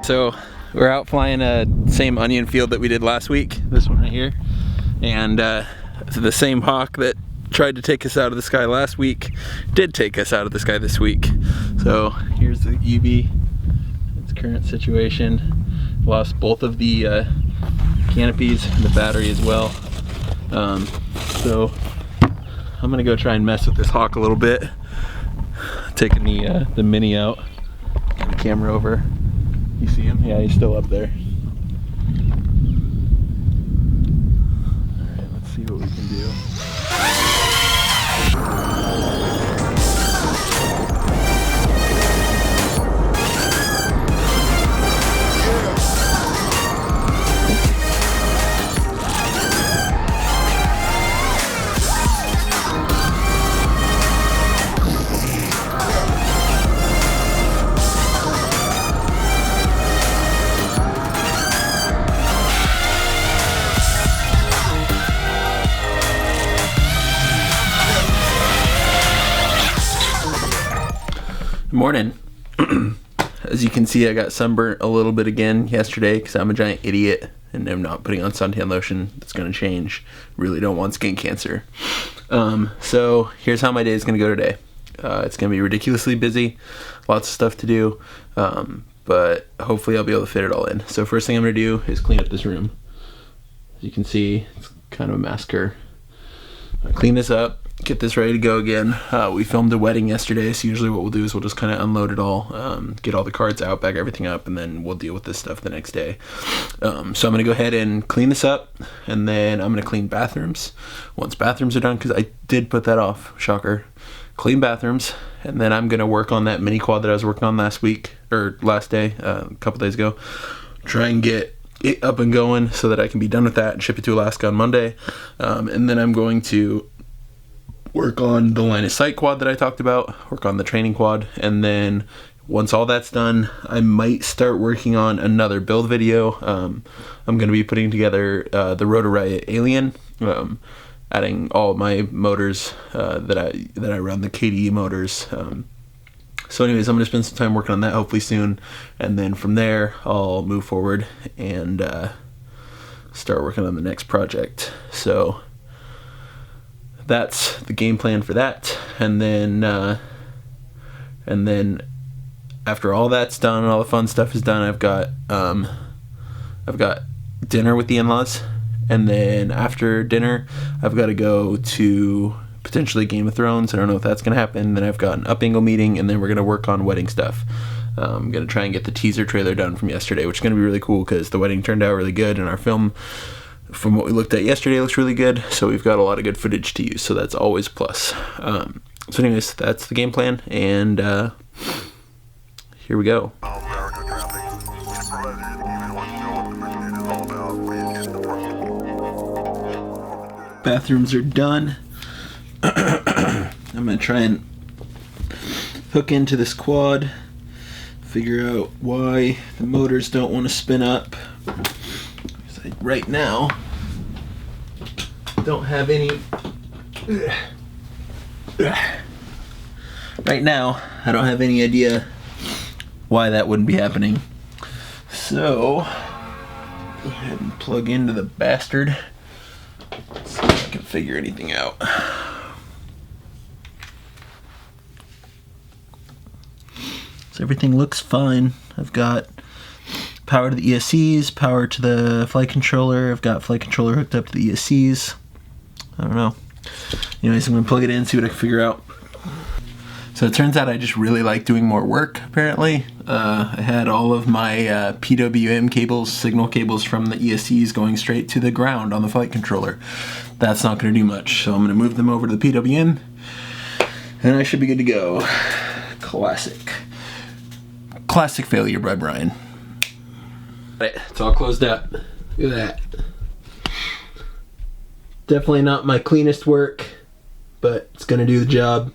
So we're out flying a same onion field that we did last week, this one right here, and the same hawk that tried to take us out of the sky last week did take us out of the sky this week. So here's the eBee, its current situation. Lost both of the canopies and the battery as well. So I'm gonna go try and mess with this hawk a little bit. Taking the mini out, the camera over. You see him? Yeah, he's still up there. Alright, let's see what we can do. Morning. As you can see, I got sunburnt a little bit again yesterday because I'm a giant idiot and I'm not putting on suntan lotion. That's going to change. Really don't want skin cancer. So here's how my day is going to go today. It's going to be ridiculously busy, lots of stuff to do, but hopefully I'll be able to fit it all in. So first thing I'm going to do is clean up this room. As you can see, it's kind of a massacre. I'll clean this up, get this ready to go again. We filmed a wedding yesterday, so usually what we'll do is we'll just kind of unload it all, get all the cards out, bag everything up, and then we'll deal with this stuff the next day. So I'm going to go ahead and clean this up, and then I'm going to clean bathrooms. Once bathrooms are done, because I did put that off, shocker. Clean bathrooms, and then I'm going to work on that mini quad that I was working on last week, or last day, a couple days ago. Try and get it up and going so that I can be done with that and ship it to Alaska on Monday. And then I'm going to work on the line of sight quad that I talked about, work on the training quad, and then once all that's done, I might start working on another build video. I'm going to be putting together the Rotor Riot Alien, adding all my motors that I run, the KDE motors. So anyways, I'm going to spend some time working on that hopefully soon, and then from there I'll move forward and start working on the next project. So that's the game plan for that, and then after all that's done and all the fun stuff is done, I've got dinner with the in-laws, and then after dinner I've got to go to potentially Game of Thrones. I don't know if that's going to happen. Then I've got an UpAngle meeting, and then we're going to work on wedding stuff. I'm going to try and get the teaser trailer done from yesterday, which is going to be really cool because the wedding turned out really good, and our film, from what we looked at yesterday, looks really good. So we've got a lot of good footage to use, so that's always a plus. So anyways, that's the game plan, and here we go. Bathrooms are done. I'm going to try and hook into this quad, figure out why the motors don't want to spin up. Right now, don't have any. Right now, I don't have any idea why that wouldn't be happening. So, go ahead and plug into the bastard. Let's see if I can figure anything out. So everything looks fine. I've got power to the ESCs, power to the flight controller. I've got flight controller hooked up to the ESCs. I don't know. Anyways, I'm going to plug it in, see what I can figure out. So it turns out I just really like doing more work, apparently. I had all of my PWM cables, signal cables from the ESCs going straight to the ground on the flight controller. That's not going to do much, so I'm going to move them over to the PWM, and I should be good to go. Classic failure by Brian. It's all closed up. Look at that. Definitely not my cleanest work, but it's gonna do the job.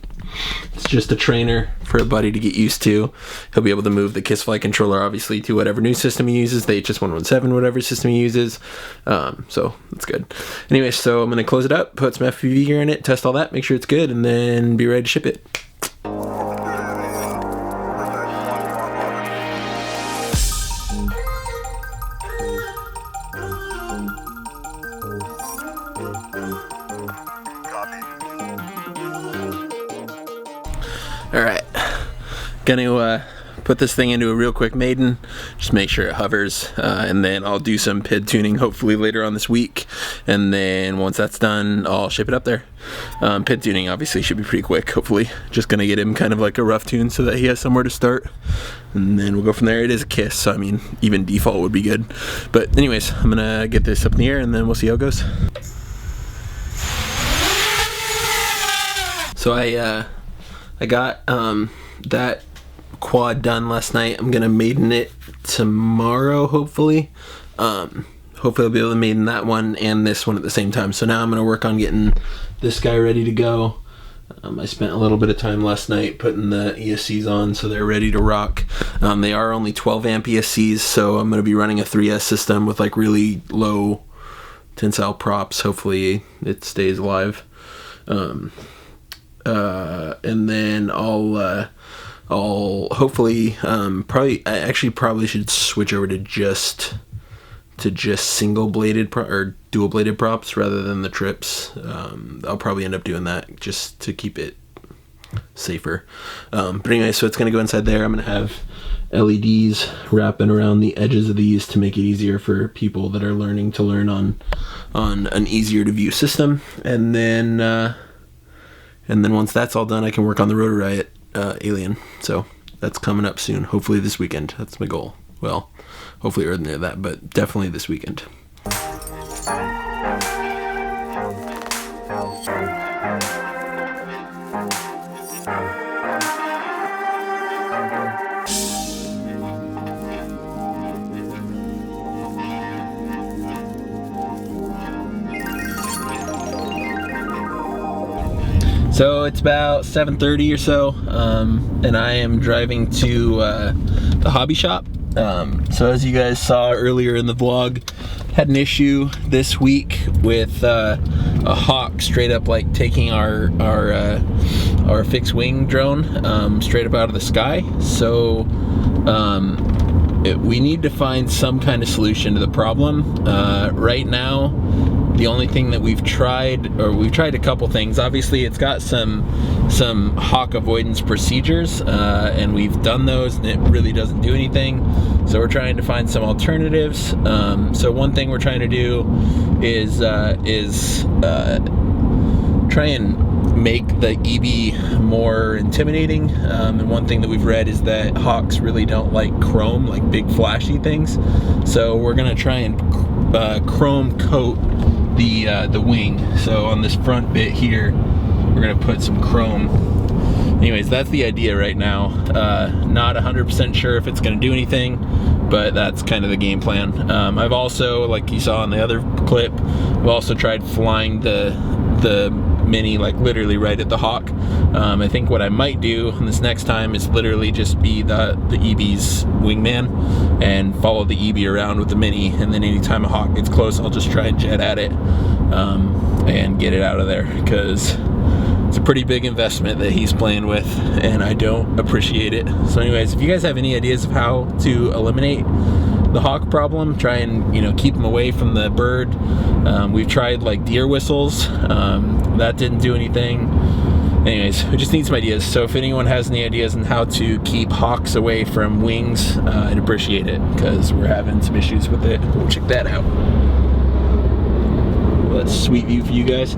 It's just a trainer for a buddy to get used to. He'll be able to move the KISS flight controller, obviously, to whatever new system he uses, the HS117, whatever system he uses. So that's good. Anyway, so I'm gonna close it up, put some FPV gear in it, test all that, make sure it's good, and then be ready to ship it. Gonna put this thing into a real quick maiden, just make sure it hovers, and then I'll do some PID tuning hopefully later on this week, and then once that's done I'll ship it up there. PID tuning obviously should be pretty quick, hopefully. Just gonna get him kind of like a rough tune so that he has somewhere to start, and then we'll go from there. It is a KISS, so I mean even default would be good, but anyways, I'm gonna get this up in the air and then we'll see how it goes. So I got that quad done last night. I'm gonna maiden it tomorrow, hopefully. Hopefully I'll be able to maiden that one and this one at the same time. So now I'm gonna work on getting this guy ready to go. I spent a little bit of time last night putting the ESCs on so they're ready to rock. They are only 12 amp ESCs, so I'm gonna be running a 3S system with like really low tensile props. Hopefully it stays alive. And then I'll hopefully probably should switch over to just single bladed or dual bladed props rather than the trips. I'll probably end up doing that just to keep it safer. But anyway, so it's gonna go inside there. I'm gonna have LEDs wrapping around the edges of these to make it easier for people that are learning to learn on an easier to view system. And then once that's all done, I can work on the Rotor Riot Alien. So that's coming up soon, hopefully this weekend. That's my goal. Well, hopefully earlier than that, but definitely this weekend. So it's about 7:30 or so, and I am driving to the hobby shop. So as you guys saw earlier in the vlog, had an issue this week with a hawk straight up like taking our fixed wing drone straight up out of the sky. So we need to find some kind of solution to the problem. Right now, the only thing that we've tried a couple things. Obviously it's got some hawk avoidance procedures, and we've done those and it really doesn't do anything. So we're trying to find some alternatives. So one thing we're trying to do is try and make the eBee more intimidating. And one thing that we've read is that hawks really don't like chrome, like big flashy things. So we're gonna try and chrome coat the wing. So on this front bit here, we're gonna put some chrome. Anyways, that's the idea right now. Not 100% sure if it's gonna do anything, but that's kind of the game plan. I've also, like you saw in the other clip, I've also tried flying the Mini like literally right at the hawk. I think what I might do this next time is literally just be the eBee's wingman and follow the eBee around with the Mini, and then anytime a hawk gets close, I'll just try and jet at it and get it out of there, because it's a pretty big investment that he's playing with and I don't appreciate it. So anyways, if you guys have any ideas of how to eliminate the hawk problem, try and keep them away from the bird. We've tried like deer whistles, that didn't do anything. Anyways, we just need some ideas. So if anyone has any ideas on how to keep hawks away from wings, I'd appreciate it, because we're having some issues with it. We'll check that out. Well, that's a sweet view for you guys.